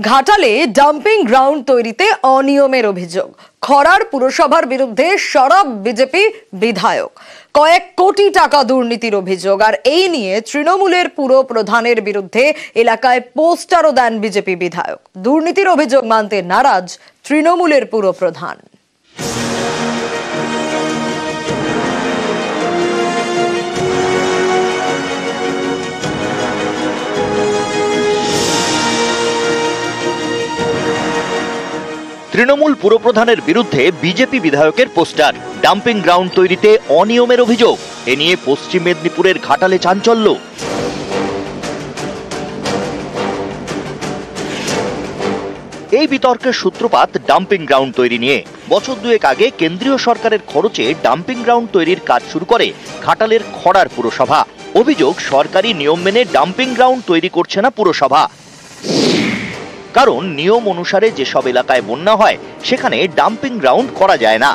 ঘাটালে dumping ground তৈরিতে অনিয়মের অভিযোগ। খড়ার পুরসভার বিরুদ্ধে সরব বিজেপি বিধায়ক। কয়েক কোটি টাকা দুর্নীতির অভিযোগ। আর এই নিয়ে তৃণমূলের পুর প্রধানের বিরুদ্ধে এলাকায় পোস্টারও দেন বিজেপি বিধায়ক। দুর্নীতির অভিযোগ মানতে নারাজ তৃণমূলের পুর প্রধান। তৃণমূল পুরপ্রধানের বিরুদ্ধে বিজেপি বিধায়কের পোস্টার। ডাম্পিং গ্রাউন্ড তৈরিতে অনিয়মের অভিযোগ। এ নিয়ে পশ্চিম মেদিনীপুরের ঘাটালে চাঞ্চল্য। এই বিতর্কের সূত্রপাত ডাম্পিং গ্রাউন্ড তৈরি নিয়ে। বছর দুয়েক আগে কেন্দ্রীয় সরকারের খরচে ডাম্পিং গ্রাউন্ড তৈরির কাজ শুরু করে ঘাটালের খড়ার পুরসভা। অভিযোগ, সরকারি নিয়ম মেনে ডাম্পিং গ্রাউন্ড তৈরি করছে না পুরসভা। কারণ নিয়ম অনুসারে যেসব এলাকায় বন্যা হয় সেখানে ডাম্পিং গ্রাউন্ড করা যায় না।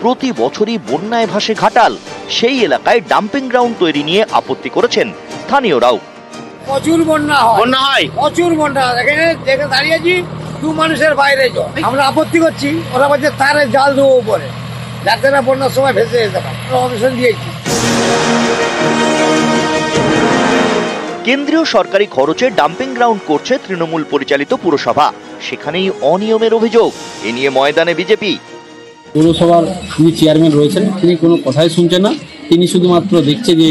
প্রতি বছরই বন্যায় ভাসে ঘাটাল। সেই এলাকায় ডাম্পিং গ্রাউন্ড তৈরি নিয়ে আপত্তি করেছেন স্থানীয়রাও। প্রচুর বন্যা হয়, প্রচুর বন্যা। এখানে দেখে দাঁড়িয়েছি, দু মানুষের বাইরে জল। আমরা আপত্তি করছি, ওরা বলছে তারে জাল দেবো উপরে, যাতে না বন্যার সময় ভেসে যেতে পারে। অবসর দিয়েছি। কেন্দ্রীয় সরকারি খরচে ডাম্পিং গ্রাউন্ড করছে তৃণমূল পরিচালিত পুরসভা। সেখানেই অনিয়মের অভিযোগ। এ নিয়ে ময়দানে বিজেপি। পৌরসভার যিনি চেয়ারম্যান রয়েছেন তিনি কোনো কথাই শুনছেন না। তিনি শুধুমাত্র দেখছে যে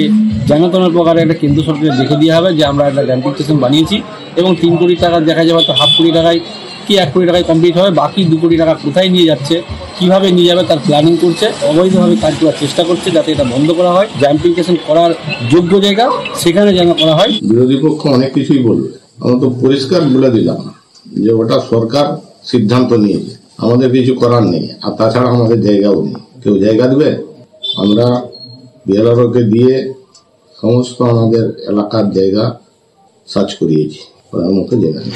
জানাতনের প্রকারে একটা কেন্দ্র সরকারের দেখে দেওয়া হবে যে আমরা একটা ডাম্পিং স্টেশন বানিয়েছি এবং 3 কোটি টাকা দেখা যাবে, তো 1/2 কোটি টাকায় কি 1 কোটি টাকায় কমপ্লিট হবে। বাকি 2 কোটি টাকা কোথায় নিয়ে যাচ্ছে, কিভাবে নিয়ে যাবে তার প্ল্যানিং করছে। অবৈধভাবে কাজ করার চেষ্টা করছে যাতে এটা বন্ধ করা হয়। ডাম্পিং স্টেশন করার যোগ্য জায়গা সেখানে যেন করা হয়। বিরোধী পক্ষ অনেক কিছুই বলবে, আমরা তো পরিষ্কার বলে দিলাম যে ওটা সরকার সিদ্ধান্ত নিয়েছে, আমাদের কিছু করার নেই। আর তাছাড়া আমাদের জায়গাও নেই। কেউ জায়গা দেবে? আমরা বিএলআরওকে দিয়ে সমস্ত আমাদের এলাকার জায়গা সার্চ করিয়েছি, ওর মতো জায়গা নেই।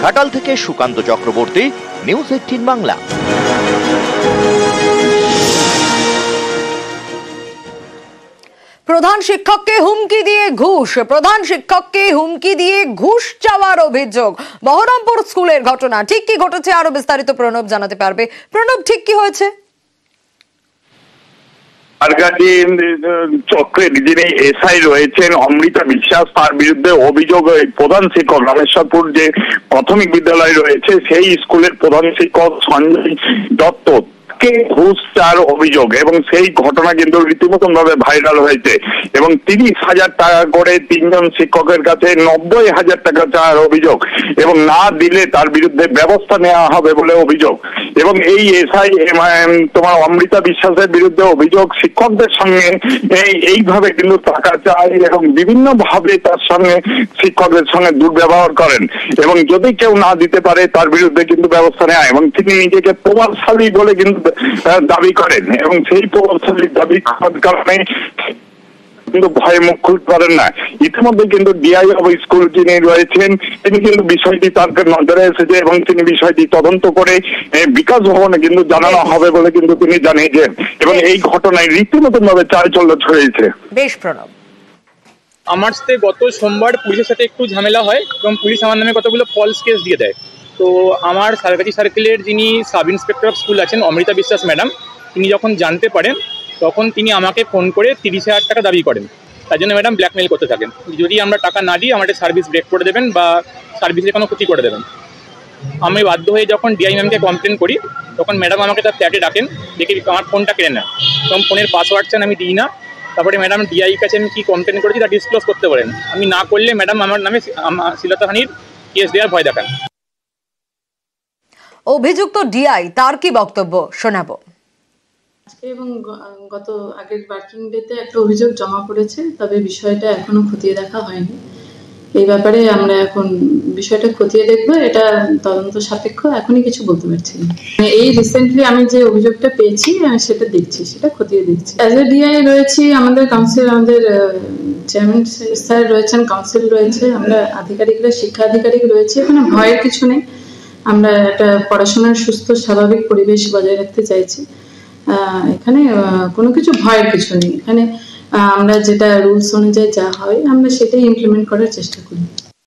ঘাটাল থেকে সুকান্ত চক্রবর্তী, নিউজ 18 বাংলা। প্রধান শিক্ষককে হুমকি দিয়ে ঘুষ চাওয়ার অভিযোগ। বহরমপুর স্কুলের ঘটনা। ঠিক কি ঘটেছে আরো বিস্তারিত প্রণব জানাতে পারবে। প্রণব, ঠিক কি হয়েছে? চক্রের যিনি এসআই রয়েছেন অমৃতা বিশ্বাস, তার বিরুদ্ধে অভিযোগ প্রধান শিক্ষক রামেশ্বরপুর যে প্রাথমিক বিদ্যালয় রয়েছে সেই স্কুলের প্রধান শিক্ষক সঞ্জয় দত্ত ঘুষ চাওয়ার অভিযোগ। এবং সেই ঘটনা কিন্তু রীতিমতন ভাবে ভাইরাল হয়েছে এবং 30,000 টাকা করে 3 জন শিক্ষকের কাছে 90,000 টাকা চাওয়ার অভিযোগ এবং না দিলে তার বিরুদ্ধে ব্যবস্থা নেওয়া হবে বলে অভিযোগ। এবং এই এসআই তোমার অমৃতা বিশ্বাসের বিরুদ্ধে অভিযোগ, শিক্ষকদের সঙ্গে এইভাবে কিন্তু টাকা চায় এবং বিভিন্ন ভাবে তার সঙ্গে শিক্ষকদের সঙ্গে দুর্ব্যবহার করেন এবং যদি কেউ না দিতে পারে তার বিরুদ্ধে কিন্তু ব্যবস্থা নেয়। এবং তিনি নিজেকে প্রভাবশালী বলে কিন্তু দাবি করেন এবং সেই প্রভাবশালী দাবি করার কারণে কিন্তু ভয়ে মুখ খুলতে পারেন না। ইতিমধ্যে কিন্তু ডিআই অব স্কুল যিনি রয়েছেন তিনি কিন্তু বিষয়টি তার নজরে এসেছে এবং তিনি বিষয়টি তদন্ত করে বিকাশ ভবনে কিন্তু জানানো হবে বলে কিন্তু তিনি জানিয়েছেন এবং এই ঘটনায় রীতিমতন ভাবে চাঞ্চল্য ছড়িয়েছে। বেশ প্রণব, আমার সাথে গত সোমবার পুলিশের সাথে একটু ঝামেলা হয় এবং পুলিশ আমার নামে কতগুলো ফলস কেস দিয়ে দেয়। তো আমার সারকাটি সার্কেলের যিনি সাব ইন্সপেক্টর অফ স্কুল আছেন অমৃতা বিশ্বাস ম্যাডাম, তিনি যখন জানতে পারেন তখন তিনি আমাকে ফোন করে 30,000 টাকা দাবি করেন। তার জন্য ম্যাডাম ব্ল্যাকমেল করতে থাকেন, যদি আমরা টাকা না দিই আমাদের সার্ভিস ব্রেক করে দেবেন বা সার্ভিসের কোনো ক্ষতি করে দেবেন। আমি বাধ্য হয়ে যখন ডিআই ম্যামকে কমপ্লেন করি তখন ম্যাডাম আমাকে তার ফ্ল্যাটে ডাকেন, দেখি আমার ফোনটা কেড়ে নেন এবং ফোনের পাসওয়ার্ড চান, আমি দিই না। তারপরে ম্যাডাম ডিআই কাছে আমি কি কমপ্লেন করেছি তা ডিসক্লোজ করতে পারেন, আমি না করলে ম্যাডাম আমার নামে শ্লীলতাহানির কেস দেওয়ার ভয় দেখান। অভিযুক্ত ডিআই তার কি বক্তব্য শোনাবো। এবং গত আগের ওয়ার্কিং ডেতে একটা অভিযোগ জমা পড়েছে, তবে বিষয়টা এখনো খতিয়ে দেখা হয়নি। এই ব্যাপারে আমরা এখন বিষয়টা খতিয়ে দেখব, এটা তদন্ত সাপেক্ষ, এখনই কিছু বলতে পারছি না। এই রিসেন্টলি আমি যে অভিযোগটা পেয়েছি সেটা দেখছি, সেটা খতিয়ে দেখছি। অ্যাজ এ ডিআই রয়েছি, আমাদের কাউন্সিল, আমাদের চেয়ারম্যান স্যার রয়েছেন, কাউন্সিল রয়েছে, আমরা আধিকারিকরা, শিক্ষা আধিকারিক রয়েছে। এখানে ভয়ের কিছু নেই। আমরা একটা পড়াশোনার সুস্থ স্বাভাবিক পরিবেশ বজায় রাখতে চাইছি। এখানে কোনো কিছু ভয়ের কিছু নেই। এখানে আমরা যেটা রুলস অনুযায়ী যা হয় আমরা সেটাই ইমপ্লিমেন্ট করার চেষ্টা করি।